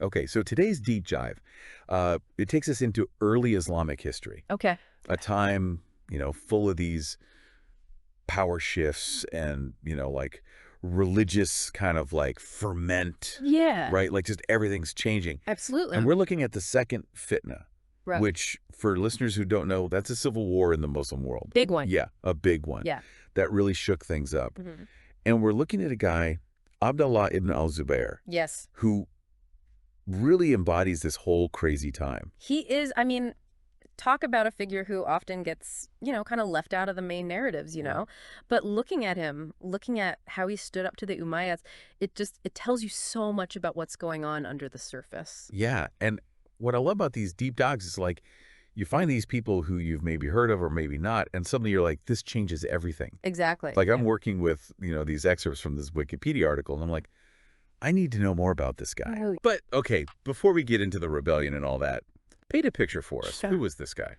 Okay, so today's deep dive, it takes us into early Islamic history, Okay. a time, full of these power shifts and, like religious kind of like ferment, Yeah, right? Like just everything's changing. And absolutely. we're looking at the second fitna, Right. which for listeners who don't know, that's a civil war in the Muslim world. Big one. Yeah, a big one Yeah. that really shook things up. Mhm. And we're looking at a guy, Abdullah ibn al-Zubayr, Yes. who really embodies this whole crazy time. He is, I mean, talk about a figure who often gets, kind of left out of the main narratives, Right. But looking at him, looking at how he stood up to the Umayyads, it tells you so much about what's going on under the surface. Yeah, and what I love about these deep dives is like you find these people who you've maybe heard of or maybe not, and suddenly you're like, this changes everything. Exactly. Like I'm Yeah. working with, these excerpts from this Wikipedia article, and I'm like, I need to know more about this guy. Oh, But okay, before we get into the rebellion and all that, paint a picture for us. Who sure. was this guy?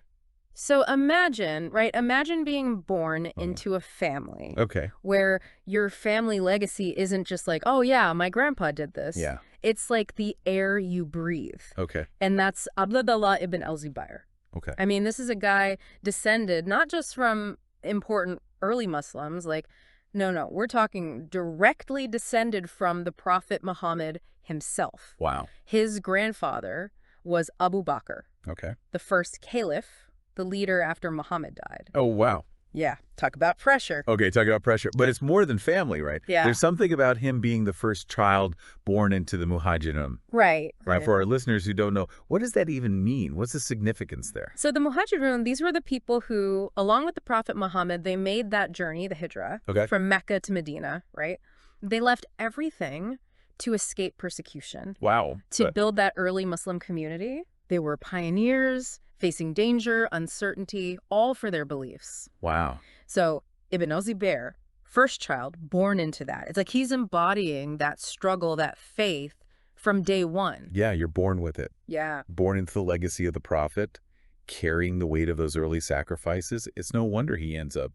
So imagine, right? Imagine being born Oh, into a family okay. where your family legacy isn't just like, oh yeah, my grandpa did this. Yeah. It's like the air you breathe. Okay. And that's Abdullah ibn al-Zubayr. Okay. I mean, this is a guy descended not just from important early Muslims, like, no, we're talking directly descended from the Prophet Muhammad himself. Wow. His grandfather was Abu Bakr, Okay. the first caliph, the leader after Muhammad died. Oh, wow. Yeah, talk about pressure. Okay, talking about pressure. But it's more than family, right? Yeah. There's something about him being the first child born into the Muhajirin. Right. Right, for our listeners who don't know, what does that even mean? What's the significance there? So the Muhajirun, these were the people who, along with the Prophet Muhammad, they made that journey, the Hijrah, Okay. from Mecca to Medina, right? They left everything to escape persecution, Wow. to build that early Muslim community. They were pioneers, facing danger, uncertainty, all for their beliefs. Wow. So Ibn al-Zubayr, first child, born into that. It's like he's embodying that struggle, that faith from day one. Yeah, you're born with it. Yeah. Born into the legacy of the prophet, carrying the weight of those early sacrifices. It's no wonder he ends up,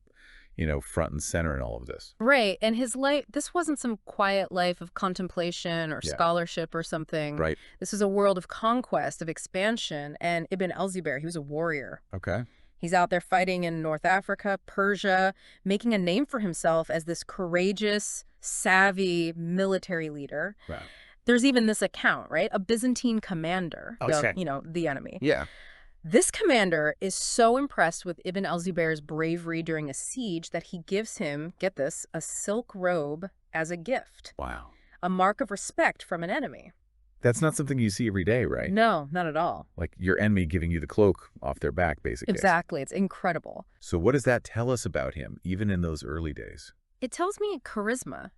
front and center in all of this. Right. And his life, this wasn't some quiet life of contemplation or Yeah. scholarship or something. Right. This was a world of conquest, of expansion. And Ibn al-Zubayr, he was a warrior. Okay. He's out there fighting in North Africa, Persia, making a name for himself as this courageous, savvy military leader. Wow. There's even this account, right? A Byzantine commander, Okay. the enemy. Yeah. This commander is so impressed with Ibn al-Zubayr's bravery during a siege that he gives him, get this, a silk robe as a gift, Wow. a mark of respect from an enemy. That's not something you see every day, right? No, not at all. Like your enemy giving you the cloak off their back, basically. Exactly. It's incredible. So what does that tell us about him, even in those early days? It tells me charisma,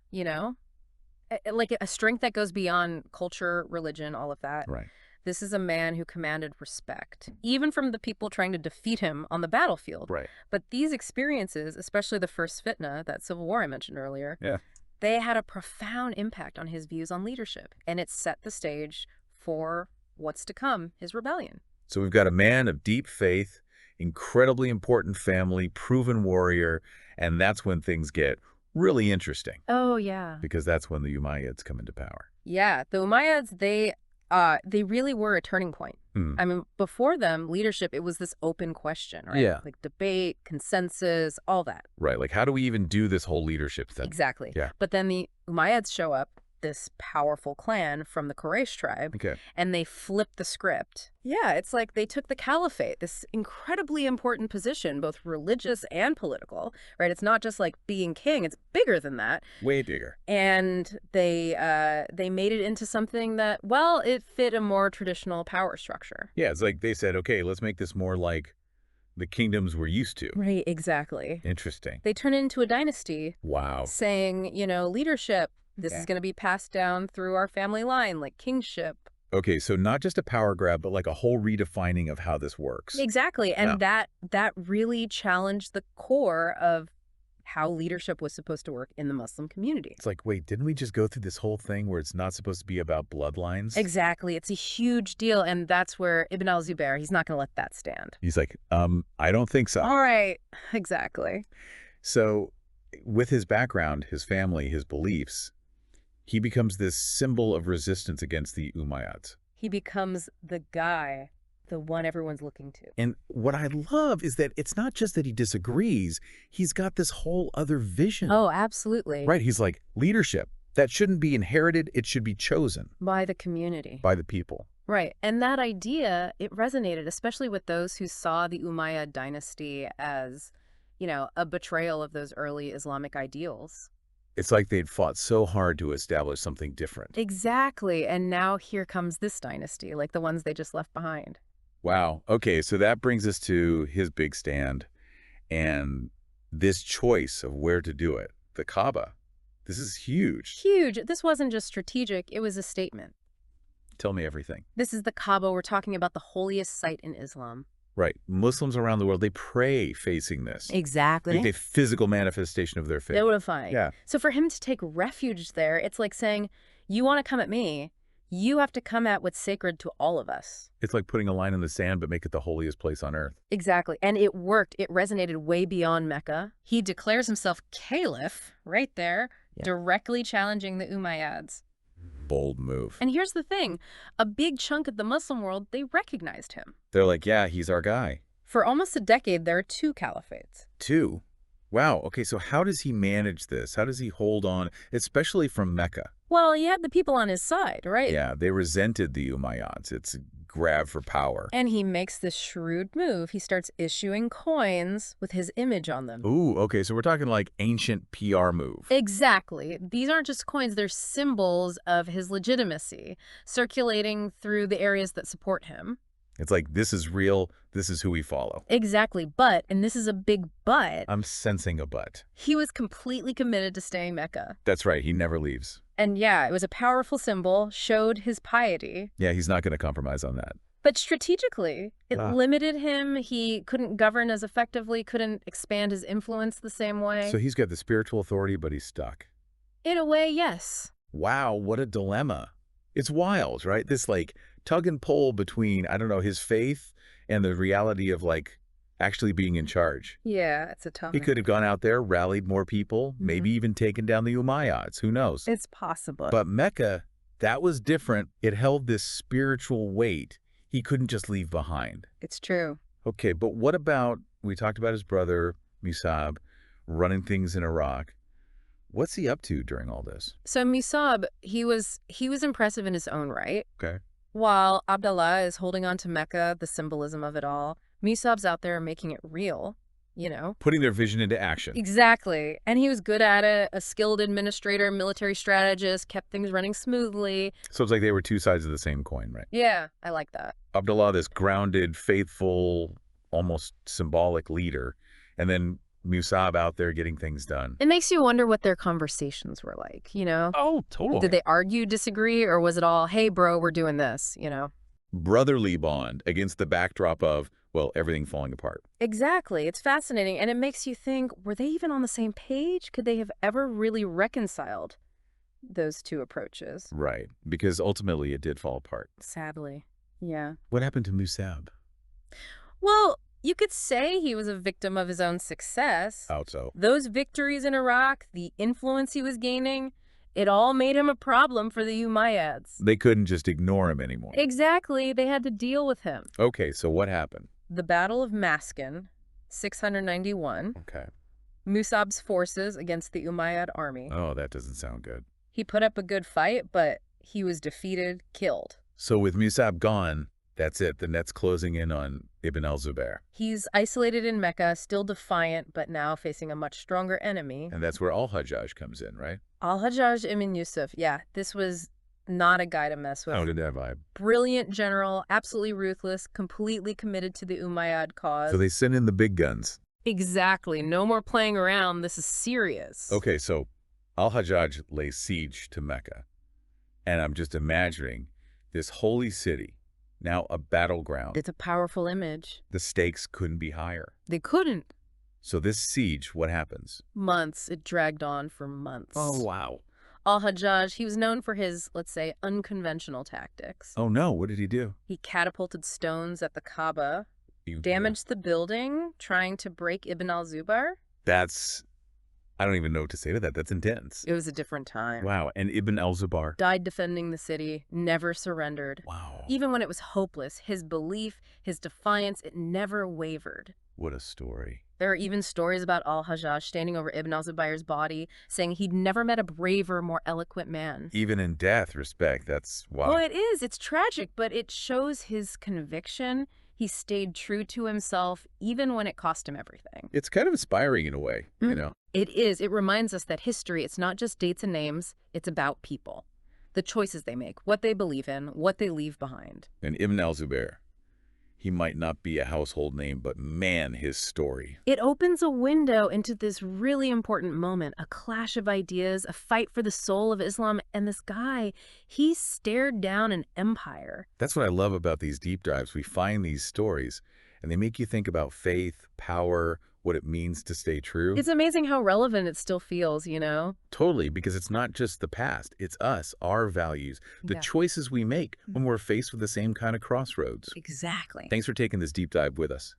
like a strength that goes beyond culture, religion, all of that. Right. This is a man who commanded respect, even from the people trying to defeat him on the battlefield. Right. But these experiences, especially the first fitna, that civil war I mentioned earlier, Yeah. they had a profound impact on his views on leadership. And it set the stage for what's to come, his rebellion. So we've got a man of deep faith, incredibly important family, proven warrior, and that's when things get really interesting Oh, yeah. because that's when the Umayyads come into power. Yeah, the Umayyads, they really were a turning point. Hmm. I mean, before them, leadership, it was this open question, right? Yeah. Like debate, consensus, all that. Right. Like, how do we even do this whole leadership thing? Exactly. Yeah. But then the Umayyads show up, this powerful clan from the Quraysh tribe, Okay. and they flip the script. Yeah, it's like they took the caliphate, this incredibly important position, both religious and political, right? It's not just like being king, it's bigger than that. Way bigger. And they made it into something that, well, it fit a more traditional power structure. Yeah. It's like they said, okay, let's make this more like the kingdoms we're used to. Right, exactly. Interesting. They turn it into a dynasty, Wow. saying, leadership, this is going to be passed down through our family line, like kingship. Okay. So not just a power grab, but like a whole redefining of how this works. Exactly. And Yeah. that really challenged the core of how leadership was supposed to work in the Muslim community. It's like, wait, didn't we just go through this whole thing where it's not supposed to be about bloodlines? Exactly. It's a huge deal. And that's where Ibn al-Zubayr, he's not going to let that stand. He's like, I don't think so. All right. Exactly. So with his background, his family, his beliefs, He becomes this symbol of resistance against the Umayyads. He becomes the guy, the one everyone's looking to. And what I love is that it's not just that he disagrees, he's got this whole other vision. Oh, absolutely. Right, he's like, leadership, that shouldn't be inherited, it should be chosen. By the community. By the people. Right, and that idea, it resonated, especially with those who saw the Umayyad dynasty as, a betrayal of those early Islamic ideals. It's like they'd fought so hard to establish something different. Exactly, and now here comes this dynasty, like the ones they just left behind. Wow. Okay, so that brings us to his big stand and this choice of where to do it. The Kaaba. This is huge. Huge. This wasn't just strategic, it was a statement. Tell me everything. This is the Kaaba. We're talking about the holiest site in Islam. Right. Muslims around the world, they pray facing this. Exactly. Like a physical manifestation of their faith. Notifying. Yeah. So for him to take refuge there, it's like saying, you want to come at me, you have to come at what's sacred to all of us. It's like putting a line in the sand, but make it the holiest place on earth. Exactly. And it worked. It resonated way beyond Mecca. He declares himself caliph right there, directly challenging the Umayyads. Bold move. And here's the thing. A big chunk of the Muslim world, they recognized him. They're like, yeah, he's our guy. For almost a decade, there are 2 caliphates. 2? Wow. Okay, so how does he manage this? How does he hold on, especially from Mecca? Well, he had the people on his side, right? Yeah, they resented the Umayyads. It's a grab for power. And he makes this shrewd move. He starts issuing coins with his image on them. Ooh, okay, so we're talking like ancient PR move. Exactly. These aren't just coins, they're symbols of his legitimacy, circulating through the areas that support him. It's like, this is real, this is who we follow. Exactly, but, and this is a big but, I'm sensing a but. he was completely committed to staying Mecca. That's right, he never leaves. And yeah, it was a powerful symbol, showed his piety. Yeah, he's not going to compromise on that. But strategically, it limited him. He couldn't govern as effectively, couldn't expand his influence the same way. So he's got the spiritual authority, but he's stuck. In a way, yes. Wow, what a dilemma. It's wild, right? This like tug and pull between, I don't know, his faith and the reality of like actually being in charge. Yeah, it's a tough He could have gone out there, rallied more people, maybe even taken down the Umayyads. Who knows? It's possible. But Mecca, that was different. It held this spiritual weight he couldn't just leave behind. It's true. Okay, but what about, we talked about his brother, Musab, running things in Iraq. What's he up to during all this? So Musab, he was impressive in his own right. Okay. While Abdullah is holding on to Mecca, the symbolism of it all, Musab's out there making it real, Putting their vision into action. Exactly. And he was good at it, a skilled administrator, military strategist, kept things running smoothly. So it's like they were two sides of the same coin, right? Yeah, I like that. Abdullah, this grounded, faithful, almost symbolic leader, and then Musab out there getting things done. It makes you wonder what their conversations were like, Oh, totally. Did they argue, disagree, or was it all, hey, bro, we're doing this, Brotherly bond against the backdrop of, well, everything falling apart. Exactly. It's fascinating. And it makes you think, were they even on the same page? Could they have ever really reconciled those two approaches? Right. Because ultimately it did fall apart. Sadly. Yeah. What happened to Musab? Well, you could say he was a victim of his own success. How so? Those victories in Iraq, the influence he was gaining, it all made him a problem for the Umayyads. They couldn't just ignore him anymore. Exactly. They had to deal with him. Okay, so what happened? The Battle of Maskin, 691. Okay. Musab's forces against the Umayyad army. Oh, that doesn't sound good. He put up a good fight, but he was defeated, killed. So with Musab gone, that's it. The net's closing in on Ibn al-Zubayr. He's isolated in Mecca, still defiant, but now facing a much stronger enemy. And that's where al-Hajjaj comes in, right? Al-Hajjaj ibn Yusuf, yeah. This was not a guy to mess with. How did that vibe? Brilliant general, absolutely ruthless, completely committed to the Umayyad cause. So they send in the big guns. Exactly. No more playing around. This is serious. Okay, so al-Hajjaj lays siege to Mecca. And I'm just imagining this holy city, now a battleground. It's a powerful image. The stakes couldn't be higher. They couldn't. So this siege, what happens? Months. It dragged on for months. Oh, wow. Al-Hajjaj, he was known for his, let's say, unconventional tactics. Oh, no. What did he do? He catapulted stones at the Kaaba, damaged the building, trying to break Ibn al-Zubayr. That's I don't even know what to say to that. That's intense. It was a different time. Wow. And Ibn al-Zubayr. Died defending the city, never surrendered. Wow. Even when it was hopeless, his belief, his defiance, it never wavered. What a story. There are even stories about al-Hajjaj standing over Ibn al-Zubayr's body, saying he'd never met a braver, more eloquent man. Even in death, respect. That's wow. Well, it is. It's tragic, but it shows his conviction. He stayed true to himself, even when it cost him everything. It's kind of inspiring in a way, you know? It is. It reminds us that history, it's not just dates and names, it's about people. The choices they make, what they believe in, what they leave behind. And Ibn al-Zubayr, he might not be a household name, but man, his story. It opens a window into this really important moment, a clash of ideas, a fight for the soul of Islam, and this guy, he stared down an empire. That's what I love about these deep dives. We find these stories, and they make you think about faith, power, what it means to stay true. It's amazing how relevant it still feels, you know? Totally, because it's not just the past. It's us, our values, the Yeah. choices we make when we're faced with the same kind of crossroads. Exactly. Thanks for taking this deep dive with us.